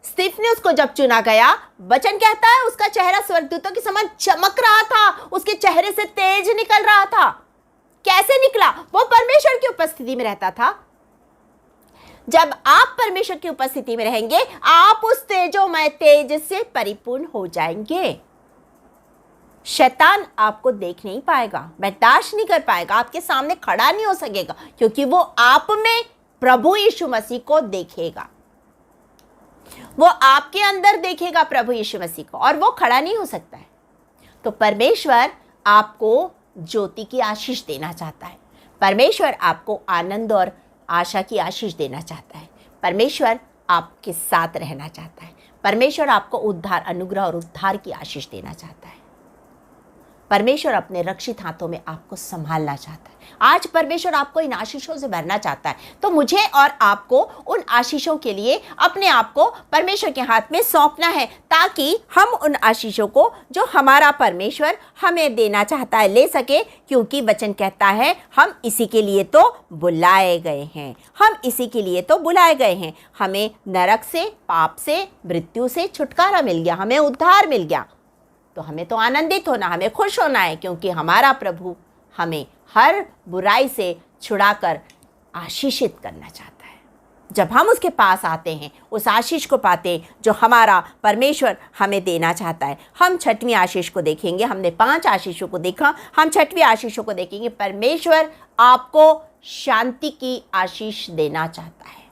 स्तिफनुस को जब चुना गया, वचन कहता है उसका चेहरा स्वर्गदूतों के समान चमक रहा था, उसके चेहरे से तेज निकल रहा था। कैसे निकला? वो परमेश्वर की उपस्थिति में रहता था। जब आप परमेश्वर की उपस्थिति में रहेंगे, आप उस तेजोमय तेज से परिपूर्ण हो जाएंगे। शैतान आपको देख नहीं पाएगा, बर्दाश्त नहीं कर पाएगा, आपके सामने खड़ा नहीं हो सकेगा, क्योंकि वो आप में प्रभु यीशु मसीह को देखेगा। वो आपके अंदर देखेगा प्रभु यीशु मसीह को, और वो खड़ा नहीं हो सकता है। तो परमेश्वर आपको ज्योति की आशीष देना चाहता है। परमेश्वर आपको आनंद और आशा की आशीष देना चाहता है। परमेश्वर आपके साथ रहना चाहता है। परमेश्वर आपको उद्धार, अनुग्रह और उद्धार की आशीष देना चाहता है। परमेश्वर अपने रक्षित हाथों में आपको संभालना चाहता है। आज परमेश्वर आपको इन आशीषों से भरना चाहता है। तो मुझे और आपको उन आशीषों के लिए अपने आप को परमेश्वर के हाथ में सौंपना है, ताकि हम उन आशीषों को जो हमारा परमेश्वर हमें देना चाहता है ले सके, क्योंकि वचन कहता है हम इसी के लिए तो बुलाए गए हैं, हम इसी के लिए तो बुलाए गए हैं। हमें नरक से, पाप से, मृत्यु से छुटकारा मिल गया, हमें उद्धार मिल गया, तो हमें तो आनंदित होना, हमें खुश होना है, क्योंकि हमारा प्रभु हमें हर बुराई से छुड़ाकर आशीषित करना चाहता है। जब हम उसके पास आते हैं, उस आशीष को पाते हैं जो हमारा परमेश्वर हमें देना चाहता है। हम छठवीं आशीष को देखेंगे। हमने 5 आशीषों को देखा, हम छठवीं आशीषों को देखेंगे। परमेश्वर आपको शांति की आशीष देना चाहता है।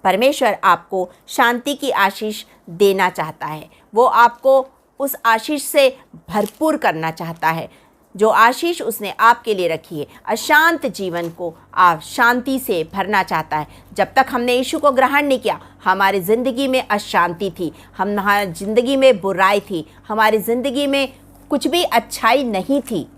परमेश्वर आपको शांति की आशीष देना चाहता है। वो आपको उस आशीष से भरपूर करना चाहता है जो आशीष उसने आपके लिए रखी है। अशांत जीवन को आप शांति से भरना चाहता है। जब तक हमने यीशु को ग्रहण नहीं किया, हमारी ज़िंदगी में अशांति थी, हमारी ज़िंदगी में बुराई थी, हमारी ज़िंदगी में कुछ भी अच्छाई नहीं थी,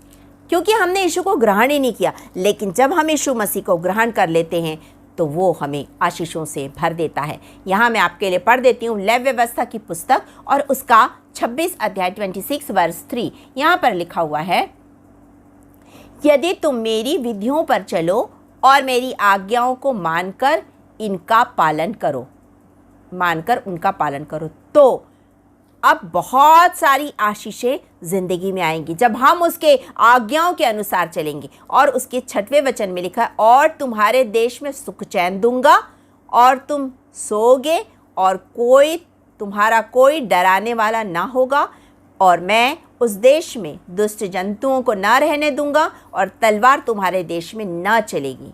क्योंकि हमने यीशु को ग्रहण ही नहीं किया। लेकिन जब हम यीशु मसीह को ग्रहण कर लेते हैं तो वो हमें आशीषों से भर देता है। यहाँ मैं आपके लिए पढ़ देती हूँ लेवी व्यवस्था की पुस्तक और उसका 26 अध्याय 26 वर्स 3। यहाँ पर लिखा हुआ है, यदि तुम मेरी विधियों पर चलो और मेरी आज्ञाओं को मानकर इनका पालन करो, मानकर उनका पालन करो, तो अब बहुत सारी आशीषें ज़िंदगी में आएंगी जब हम उसके आज्ञाओं के अनुसार चलेंगे। और उसके 6वें वचन में लिखा है, और तुम्हारे देश में सुख चैन दूंगा और तुम सोओगे और तुम्हारा कोई डराने वाला ना होगा, और मैं उस देश में दुष्ट जंतुओं को ना रहने दूंगा और तलवार तुम्हारे देश में ना चलेगी।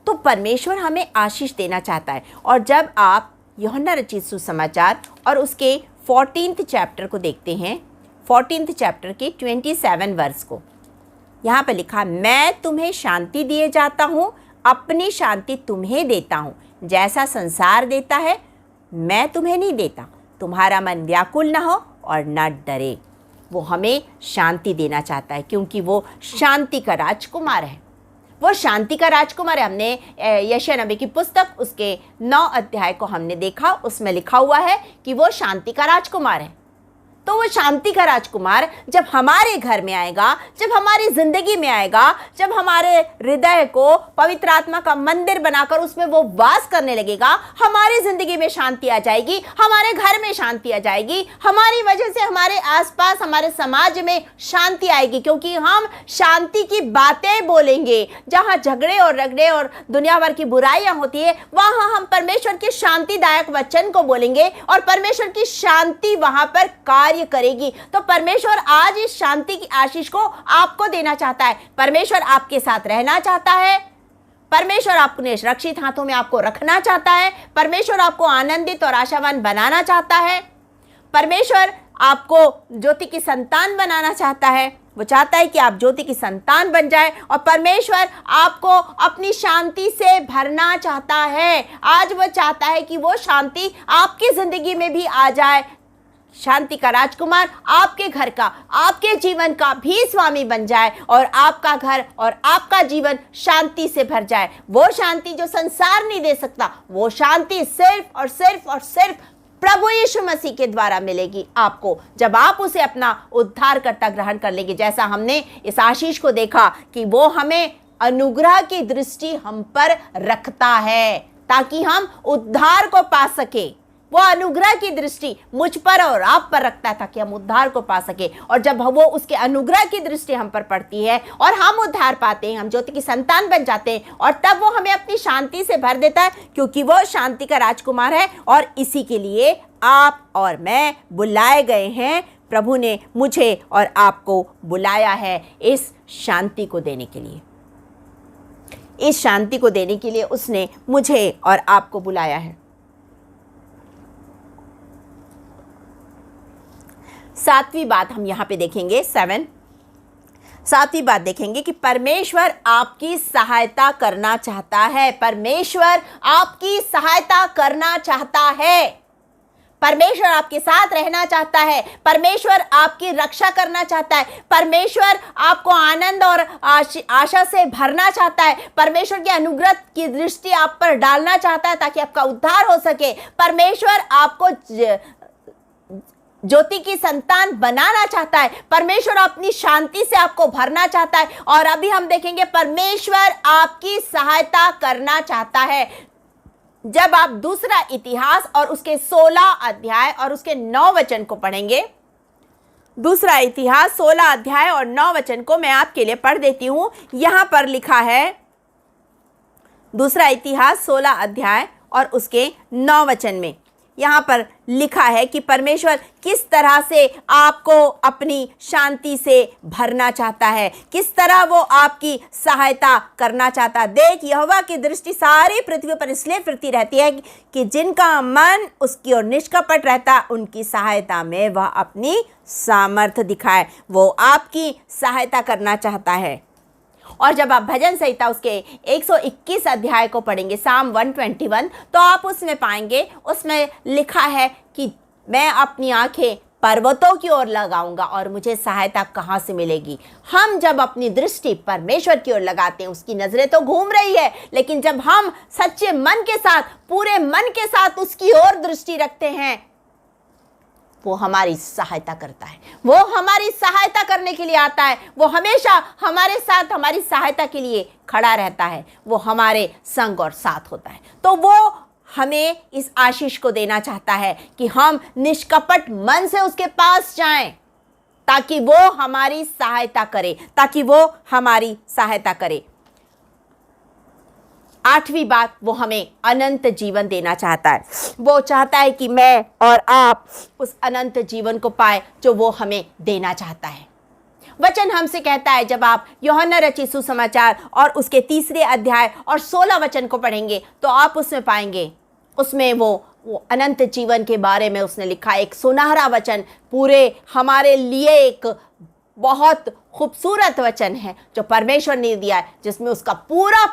तो परमेश्वर हमें आशीष देना चाहता है। और जब आप यूहन्ना रचित सुसमाचार और उसके 14th चैप्टर को देखते हैं, 14th चैप्टर के 27 वर्स को, यहाँ पर लिखा, मैं तुम्हें शांति दिए जाता हूँ, अपनी शांति तुम्हें देता हूँ, जैसा संसार देता है मैं तुम्हें नहीं देता। तुम्हारा मन व्याकुल ना हो और ना डरे। वो हमें शांति देना चाहता है, क्योंकि वो शांति का राजकुमार है। वो शांति का राजकुमार है। हमने यशायाह नबी की पुस्तक उसके 9 अध्याय को हमने देखा, उसमें लिखा हुआ है कि वो शांति का राजकुमार है। तो वो शांति का राजकुमार जब हमारे घर में आएगा, जब हमारी ज़िंदगी में आएगा, जब हमारे हृदय को पवित्र आत्मा का मंदिर बनाकर उसमें वो वास करने लगेगा, हमारी ज़िंदगी में शांति आ जाएगी, हमारे घर में शांति आ जाएगी, हमारी वजह से हमारे आसपास, हमारे समाज में शांति आएगी, क्योंकि हम शांति की बातें बोलेंगे। जहाँ झगड़े और रगड़े और दुनिया भर की बुराइयाँ होती है, वहाँ हम परमेश्वर के शांतिदायक वचन को बोलेंगे और परमेश्वर की शांति वहाँ पर कार्य करेगी। तो परमेश्वर आज इस शांति की आशीष को आपको देना चाहता है। परमेश्वर आपके साथ रहना चाहता है। परमेश्वर अपने सुरक्षित हाथों में आपको रखना चाहता है। परमेश्वर आपको आनंदित और आशावान बनाना चाहता है। परमेश्वर आपको ज्योति की संतान बनाना चाहता है। वो चाहता है कि आप ज्योति की संतान बन जाए, और परमेश्वर आपको अपनी शांति से भरना चाहता है। आज वो चाहता है कि वो शांति आपकी जिंदगी में भी आ जाए। शांति का राजकुमार आपके घर का, आपके जीवन का भी स्वामी बन जाए, और आपका घर और आपका जीवन शांति से भर जाए। वो शांति जो संसार नहीं दे सकता, वो शांति सिर्फ और सिर्फ और सिर्फ प्रभु यीशु मसीह के द्वारा मिलेगी आपको, जब आप उसे अपना उद्धारकर्ता ग्रहण कर लेंगे। जैसा हमने इस आशीष को देखा कि वो हमें अनुग्रह की दृष्टि हम पर रखता है ताकि हम उद्धार को पा सके। वो अनुग्रह की दृष्टि मुझ पर और आप पर रखता है ताकि हम उद्धार को पा सके। और जब वो उसके अनुग्रह की दृष्टि हम पर पड़ती है और हम उद्धार पाते हैं, हम ज्योति की संतान बन जाते हैं, और तब वो हमें अपनी शांति से भर देता है, क्योंकि वो शांति का राजकुमार है। और इसी के लिए आप और मैं बुलाए गए हैं। प्रभु ने मुझे और आपको बुलाया है इस शांति को देने के लिए। इस शांति को देने के लिए उसने मुझे और आपको बुलाया है। 7वीं बात हम यहाँ पे देखेंगे, 7वीं बात देखेंगे कि परमेश्वर आपकी सहायता करना चाहता है। परमेश्वर आपकी सहायता करना चाहता है। परमेश्वर आपके साथ रहना चाहता है। परमेश्वर आपकी रक्षा करना चाहता है। परमेश्वर आपको आनंद और आशा से भरना चाहता है। परमेश्वर के अनुग्रह की दृष्टि आप पर डालना चाहता है ताकि आपका उद्धार हो सके। परमेश्वर आपको ज्योति की संतान बनाना चाहता है। परमेश्वर अपनी शांति से आपको भरना चाहता है। और अभी हम देखेंगे परमेश्वर आपकी सहायता करना चाहता है। जब आप दूसरा इतिहास और उसके 16 अध्याय और उसके 9 वचन को पढ़ेंगे, दूसरा इतिहास 16 अध्याय और 9 वचन को मैं आपके लिए पढ़ देती हूं। यहां पर लिखा है, दूसरा इतिहास 16 अध्याय और उसके 9 वचन में यहाँ पर लिखा है कि परमेश्वर किस तरह से आपको अपनी शांति से भरना चाहता है, किस तरह वो आपकी सहायता करना चाहता है। देख, यहोवा की दृष्टि सारी पृथ्वी पर इसलिए फिरती रहती है कि जिनका मन उसकी ओर निष्कपट रहता, उनकी सहायता में वह अपनी सामर्थ दिखाए। वो आपकी सहायता करना चाहता है। और जब आप भजन संहिता उसके 121 अध्याय को पढ़ेंगे, साम 121, तो आप उसमें पाएंगे, उसमें लिखा है कि मैं अपनी आंखें पर्वतों की ओर लगाऊंगा और मुझे सहायता कहाँ से मिलेगी। हम जब अपनी दृष्टि परमेश्वर की ओर लगाते हैं, उसकी नजरें तो घूम रही है, लेकिन जब हम सच्चे मन के साथ, पूरे मन के साथ उसकी ओर दृष्टि रखते हैं, वो हमारी सहायता करता है। वो हमारी सहायता करने के लिए आता है। वो हमेशा हमारे साथ, हमारी सहायता के लिए खड़ा रहता है। वो हमारे संग और साथ होता है। तो वो हमें इस आशीष को देना चाहता है कि हम निष्कपट मन से उसके पास जाएं, ताकि वो हमारी सहायता करे, ताकि वो हमारी सहायता करे। 8वीं बात, वो हमें अनंत जीवन देना चाहता है। वो चाहता है कि मैं और आप उस अनंत जीवन को पाए जो वो हमें देना चाहता है। वचन हमसे कहता है, जब आप यूहन्ना रचित सुसमाचार और उसके 3 अध्याय और 16 वचन को पढ़ेंगे, तो आप उसमें पाएंगे, उसमें वो अनंत जीवन के बारे में उसने लिखा एक सुनहरा वचन, पूरे हमारे लिए एक बहुत खूबसूरत वचन है जो परमेश्वर ने दिया है, जिसमें उसका पूरा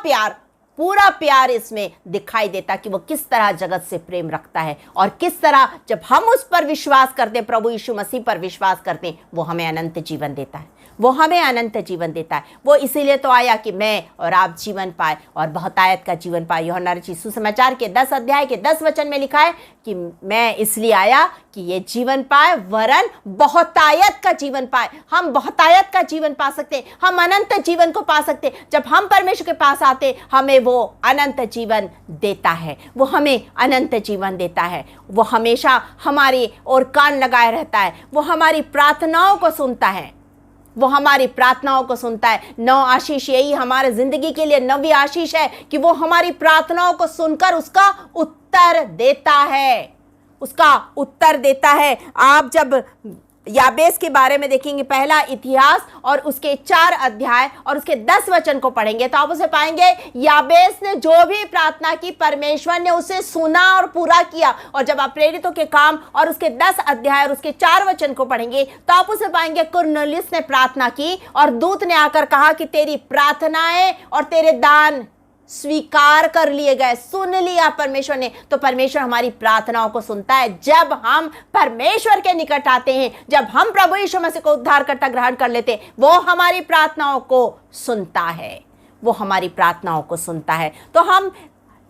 प्यार इसमें दिखाई देता कि वो किस तरह जगत से प्रेम रखता है, और किस तरह जब हम उस पर विश्वास करते हैं, प्रभु यीशु मसीह पर विश्वास करते हैं, वो हमें अनंत जीवन देता है। वो हमें अनंत जीवन देता है। वो इसीलिए तो आया कि मैं और आप जीवन पाए और बहुतायत का जीवन पाए। यूहन्ना रचित सुसमाचार के 10 अध्याय के 10 वचन में लिखा है कि मैं इसलिए आया कि ये जीवन पाए, वरन बहुतायत का जीवन पाए। हम बहुतायत का जीवन पा सकते हैं, हम अनंत जीवन को पा सकते हैं। जब हम परमेश्वर के पास आते, हमें वो अनंत जीवन देता है। वो हमें अनंत जीवन देता है। वो हमेशा हमारी ओर कान लगाए रहता है। वो हमारी प्रार्थनाओं को सुनता है। वो हमारी प्रार्थनाओं को सुनता है। 9 आशीष, यही हमारे जिंदगी के लिए 9वीं आशीष है कि वो हमारी प्रार्थनाओं को सुनकर उसका उत्तर देता है। उसका उत्तर देता है। आप जब याबेस के बारे में देखेंगे, पहला इतिहास और उसके 4 अध्याय और उसके 10 वचन को पढ़ेंगे, तो आप उसे पाएंगे याबेस ने जो भी प्रार्थना की, परमेश्वर ने उसे सुना और पूरा किया। और जब आप प्रेरितों के काम और उसके 10 अध्याय और उसके 4 वचन को पढ़ेंगे, तो आप उसे पाएंगे कुरनेलियुस ने प्रार्थना की और दूत ने आकर कहा कि तेरी प्रार्थनाएं और तेरे दान स्वीकार कर लिए गए, सुन लिया परमेश्वर ने। तो परमेश्वर हमारी प्रार्थनाओं को सुनता है। जब हम परमेश्वर के निकट आते हैं, जब हम प्रभु यीशु मसीह को उद्धारकर्ता ग्रहण कर लेते हैं, वो हमारी प्रार्थनाओं को सुनता है। वो हमारी प्रार्थनाओं को सुनता है। तो हम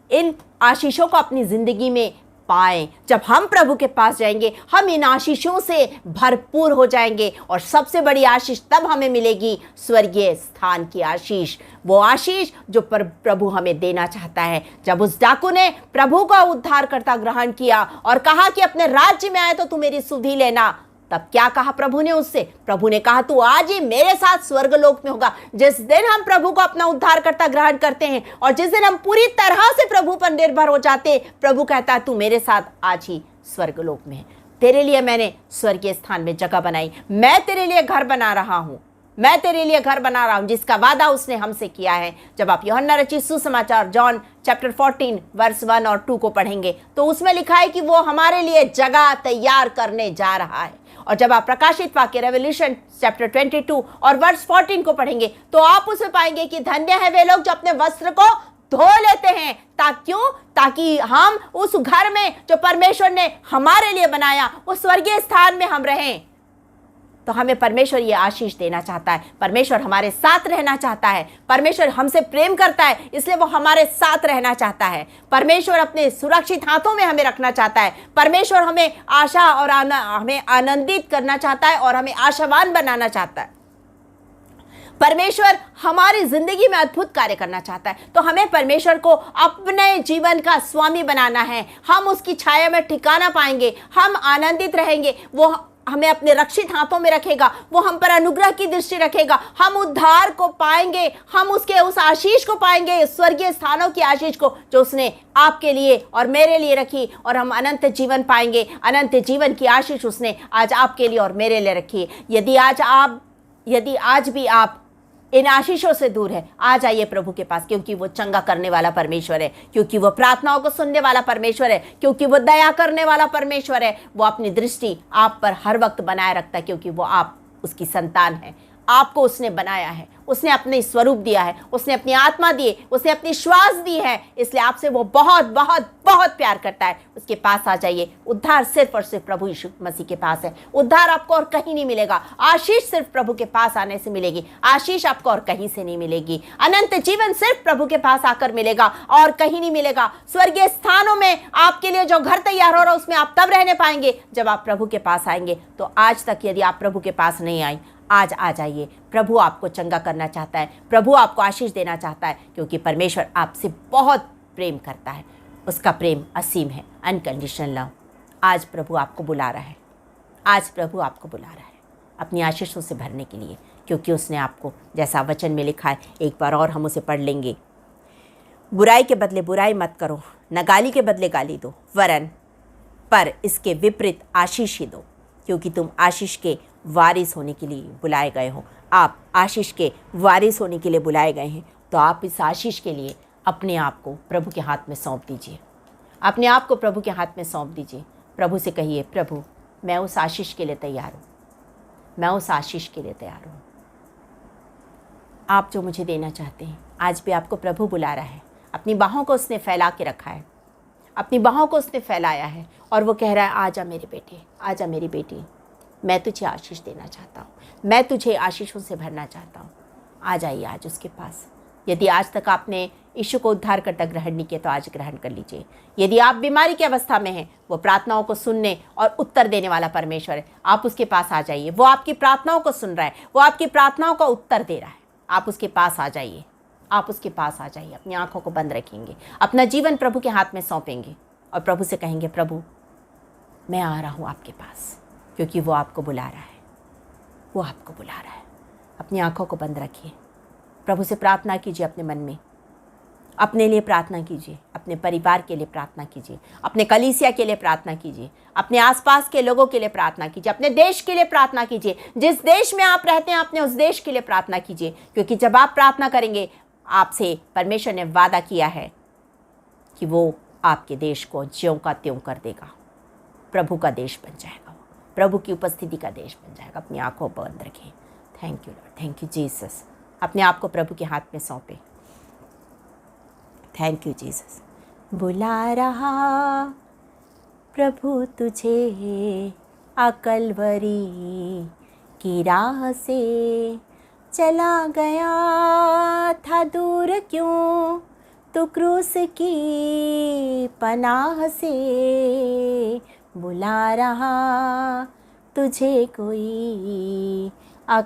इन आशीषों को अपनी जिंदगी में पाएं। जब हम प्रभु के पास जाएंगे, हम इन आशीषों से भरपूर हो जाएंगे। और सबसे बड़ी आशीष तब हमें मिलेगी, स्वर्गीय स्थान की आशीष। वो आशीष जो प्रभु हमें देना चाहता है। जब उस डाकू ने प्रभु का उद्धारकर्ता ग्रहण किया और कहा कि अपने राज्य में आए तो तू मेरी सुधि लेना, तब क्या कहा प्रभु ने उससे? प्रभु ने कहा तू आज ही मेरे साथ स्वर्गलोक में होगा। जिस दिन हम प्रभु को अपना उद्धारकर्ता ग्रहण करते हैं और जिस दिन हम पूरी तरह से प्रभु पर निर्भर हो जाते हैं, प्रभु कहता है तू मेरे साथ आज ही स्वर्गलोक में है। तेरे लिए मैंने स्वर्गीय स्थान में जगह बनाई। मैं तेरे लिए घर बना रहा हूं। मैं तेरे लिए घर बना रहा हूं, जिसका वादा उसने हमसे किया है। जब आप यूहन्ना रचित सुसमाचार जॉन चैप्टर 14 वर्स 1 और 2 को पढ़ेंगे, तो उसमें लिखा है कि वो हमारे लिए जगह तैयार करने जा रहा है। और जब आप प्रकाशित वाक्य रेवल्यूशन चैप्टर 22 और वर्स 14 को पढ़ेंगे, तो आप उसे पाएंगे कि धन्य है वे लोग जो अपने वस्त्र को धो लेते हैं। ताकि हम उस घर में जो परमेश्वर ने हमारे लिए बनाया, उस स्वर्गीय स्थान में हम रहें। तो हमें परमेश्वर ये आशीष देना चाहता है। परमेश्वर हमारे साथ रहना चाहता है। परमेश्वर हमसे प्रेम करता है, इसलिए वो हमारे साथ रहना चाहता है। परमेश्वर अपने सुरक्षित हाथों में हमें रखना चाहता है। परमेश्वर हमें आशा और हमें आनंदित करना चाहता है और हमें आशावान बनाना चाहता है। परमेश्वर हमारी जिंदगी में अद्भुत कार्य करना चाहता है। तो हमें परमेश्वर को अपने जीवन का स्वामी बनाना है। हम उसकी छाया में ठिकाना पाएंगे, हम आनंदित रहेंगे। वो हमें अपने रक्षित हाथों में रखेगा, वो हम पर अनुग्रह की दृष्टि रखेगा। हम उद्धार को पाएंगे, हम उसके उस आशीष को पाएंगे, स्वर्गीय स्थानों की आशीष को जो उसने आपके लिए और मेरे लिए रखी, और हम अनंत जीवन पाएंगे। अनंत जीवन की आशीष उसने आज आपके लिए और मेरे लिए रखी है। यदि आज भी आप इन आशीषों से दूर है, आ जाइए प्रभु के पास, क्योंकि वो चंगा करने वाला परमेश्वर है, क्योंकि वो प्रार्थनाओं को सुनने वाला परमेश्वर है, क्योंकि वो दया करने वाला परमेश्वर है। वो अपनी दृष्टि आप पर हर वक्त बनाए रखता है, क्योंकि वो आप उसकी संतान है। आपको उसने बनाया है, उसने अपने स्वरूप दिया है, उसने अपनी आत्मा दी है, उसने अपनी श्वास दी है, इसलिए आपसे वो बहुत बहुत बहुत प्यार करता है। उसके पास आ जाइए। उद्धार सिर्फ और सिर्फ प्रभु यीशु मसीह के पास है। उद्धार आपको और कहीं नहीं मिलेगा। आशीष सिर्फ प्रभु के पास आने से मिलेगी। आशीष आपको और कहीं से नहीं मिलेगी। अनंत जीवन सिर्फ प्रभु के पास आकर मिलेगा और कहीं नहीं मिलेगा। स्वर्गीय स्थानों में आपके लिए जो घर तैयार हो रहा है, उसमें आप तब रहने पाएंगे जब आप प्रभु के पास आएंगे। तो आज तक यदि आप प्रभु के पास नहीं आए, आज आ जाइए। प्रभु आपको चंगा करना चाहता है, प्रभु आपको आशीष देना चाहता है, क्योंकि परमेश्वर आपसे बहुत प्रेम करता है। उसका प्रेम असीम है, अनकंडीशनल लव। आज प्रभु आपको बुला रहा है, आज प्रभु आपको बुला रहा है अपनी आशीषों से भरने के लिए, क्योंकि उसने आपको, जैसा वचन में लिखा है, एक बार और हम उसे पढ़ लेंगे। बुराई के बदले बुराई मत करो, न गाली के बदले गाली दो, वरन पर इसके विपरीत आशीष ही दो, क्योंकि तुम आशीष के वारिस होने के लिए बुलाए गए हो। आप आशीष के वारिस होने के लिए बुलाए गए हैं। तो आप इस आशीष के लिए अपने आप को प्रभु के हाथ में सौंप दीजिए। अपने आप को प्रभु के हाथ में सौंप दीजिए। प्रभु से कहिए, प्रभु मैं उस आशीष के लिए तैयार हूँ, मैं उस आशीष के लिए तैयार हूँ। आप जो मुझे देना चाहते हैं, आज भी आपको प्रभु बुला रहा है। अपनी बाहों को उसने फैला के रखा है, अपनी बाहों को उसने फैलाया है, और वो कह रहा है, आजा मेरे बेटे, आजा मेरी बेटी, मैं तुझे आशीष देना चाहता हूँ, मैं तुझे आशीषों से भरना चाहता हूँ। आ जाइए आज उसके पास। यदि आज तक आपने यीशु को उद्धारकर्ता ग्रहण नहीं किया, तो आज ग्रहण कर लीजिए। यदि आप बीमारी की अवस्था में हैं, वो प्रार्थनाओं को सुनने और उत्तर देने वाला परमेश्वर है। आप उसके पास आ जाइए। वो आपकी प्रार्थनाओं को सुन रहा है, वो आपकी प्रार्थनाओं का उत्तर दे रहा है। आप उसके पास आ जाइए, आप उसके पास आ जाइए। अपनी आंखों को बंद रखेंगे, अपना जीवन प्रभु के हाथ में सौंपेंगे और प्रभु से कहेंगे, प्रभु मैं आ रहा हूँ आपके पास, क्योंकि वो आपको बुला रहा है, वो आपको बुला रहा है। अपनी आंखों को बंद रखिए, प्रभु से प्रार्थना कीजिए। अपने मन में अपने लिए प्रार्थना कीजिए, अपने परिवार के लिए प्रार्थना कीजिए, अपने कलीसिया के लिए प्रार्थना कीजिए, अपने आसपास के लोगों के लिए प्रार्थना कीजिए, अपने देश के लिए प्रार्थना कीजिए। जिस देश में आप रहते हैं, अपने उस देश के लिए प्रार्थना कीजिए, क्योंकि जब आप प्रार्थना करेंगे, आपसे परमेश्वर ने वादा किया है कि वो आपके देश को ज्यों का त्यों कर देगा। प्रभु का देश बन जाएगा, प्रभु की उपस्थिति का देश बन जाएगा। अपनी आंखों बंद रखें। Thank you lord, thank you Jesus. अपने आप को प्रभु के हाथ में सौंपे। Thank you Jesus. बुला रहा प्रभु तुझे कलवरी की राह से, चला गया था दूर क्यों तू क्रूस की पनाह से। बुला रहा तुझे कोई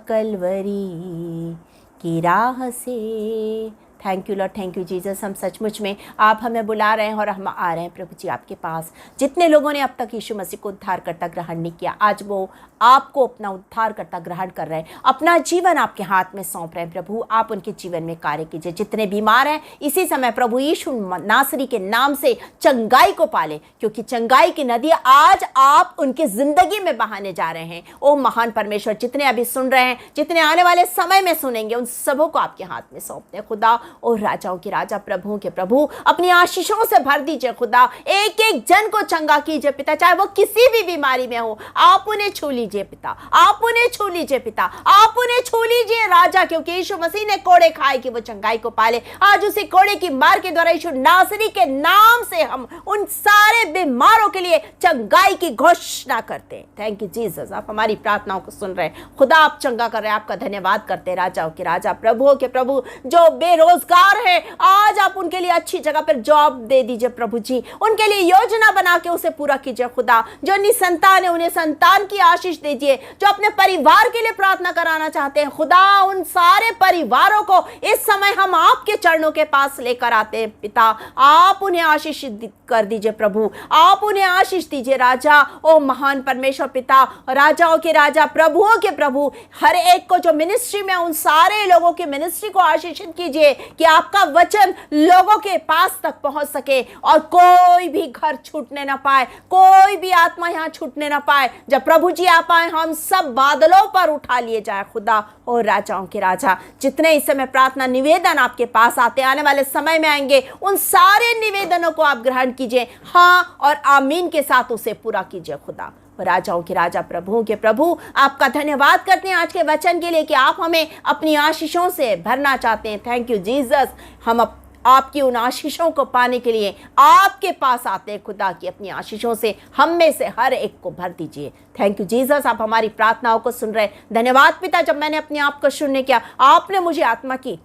कलवरी की राह से। Thank you lord, thank you Jesus. हम सचमुच में, आप हमें बुला रहे हैं और हम आ रहे हैं प्रभु जी आपके पास। जितने लोगों ने अब तक यीशु मसीह को उद्धारकर्ता ग्रहण नहीं किया, आज वो आपको अपना उद्धारकर्ता ग्रहण कर रहे हैं, अपना जीवन आपके हाथ में सौंप रहे हैं। प्रभु आप उनके जीवन में कार्य कीजिए। जितने बीमार हैं, इसी समय प्रभु यीशु नासरी के नाम से चंगाई को पाले, क्योंकि चंगाई की नदी आज आप उनकी जिंदगी में बहाने जा रहे हैं। ओ महान परमेश्वर, जितने अभी सुन रहे हैं, जितने आने वाले समय में सुनेंगे, उन सबों को आपके हाथ में सौंपते हैं। खुदा और राजाओं के राजा, प्रभुओं के प्रभु, अपनी आशीषों से भर दीजिए खुदा। एक एक जन को चंगा कीजिए पिता, चाहे वो किसी भी बीमारी में हो, आप उन्हें छू लीजिए पिता, आप उन्हें छू लीजिए पिता, आप उन्हें छू लीजिए राजा, क्योंकि यीशु मसीह ने कोड़े खाए कि वो चंगाई को पाले। आज उसी कोड़े की मार के द्वारा यीशु नासरी के नाम से हम उन सारे बीमारों के लिए चंगाई की घोषणा करते हैं। थैंक यू जीसस, आप हमारी प्रार्थनाओं को सुन रहे हैं खुदा, आप चंगा कर रहे हैं, आपका धन्यवाद करते हैं। राजाओं के राजा, प्रभुओं के प्रभु, जो बेरोजगार है आज आप उनके लिए अच्छी जगह पर जॉब दे दीजिए प्रभु जी, उनके लिए योजना बना के उसे पूरा कीजिए खुदा। जो निसंतान है उन्हें संतान की आशीष दीजिए, जो अपने परिवार के लिए प्रार्थना कराना चाहते हैं खुदा, उन सारे परिवारों को इस समय हम आपके चरणों के पास लेकर आते हैं पिता। आप उन्हें आशीष कर दीजिए प्रभु, आप उन्हें आशीष दीजिए राजा। ओ महान परमेश्वर पिता, राजाओं के राजा, प्रभुओं के प्रभु, हर एक को जो मिनिस्ट्री में, उन सारे लोगों की मिनिस्ट्री को आशीषित कीजिए कि आपका वचन लोगों के पास तक पहुंच सके और कोई भी घर छूटने ना पाए, कोई भी आत्मा यहां छूटने ना पाए। जब प्रभु जी आप आए हम सब बादलों पर उठा लिए जाए खुदा। और राजाओं के राजा, जितने इस समय प्रार्थना निवेदन आपके पास आते आने वाले समय में आएंगे, उन सारे निवेदनों को आप ग्रहण कीजिए, हाँ और आमीन के साथ उसे पूरा कीजिए खुदा। राजाओं के राजा, प्रभुओं के प्रभु, आपका धन्यवाद करते हैं आज के वचन के लिए कि आप हमें अपनी आशीषों से भरना चाहते हैं। थैंक यू जीसस, हम आपकी उन आशीषों को पाने के लिए आपके पास आते हैं खुदा, की अपनी आशीषों से हम में से हर एक को भर दीजिए। थैंक यू जीसस, आप हमारी प्रार्थनाओं को सुन रहे। धन्यवाद पिता, जब मैंने अपने आप को शून्य किया, आपने मुझे आत्मा की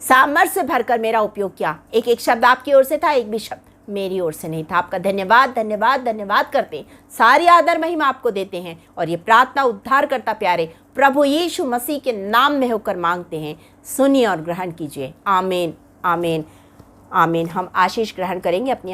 सामर्थ्य से भरकर मेरा उपयोग किया। एक एक शब्द आपकी ओर से था, एक भी शब्द मेरी ओर से नहीं था। आपका धन्यवाद धन्यवाद धन्यवाद करते हैं, सारी आदर महिमा आपको देते हैं और ये प्रार्थना उद्धार करता प्यारे प्रभु यीशु मसीह के नाम में होकर मांगते हैं। सुनिए और ग्रहण कीजिए। आमीन आमीन आमीन। हम आशीष ग्रहण करेंगे अपनी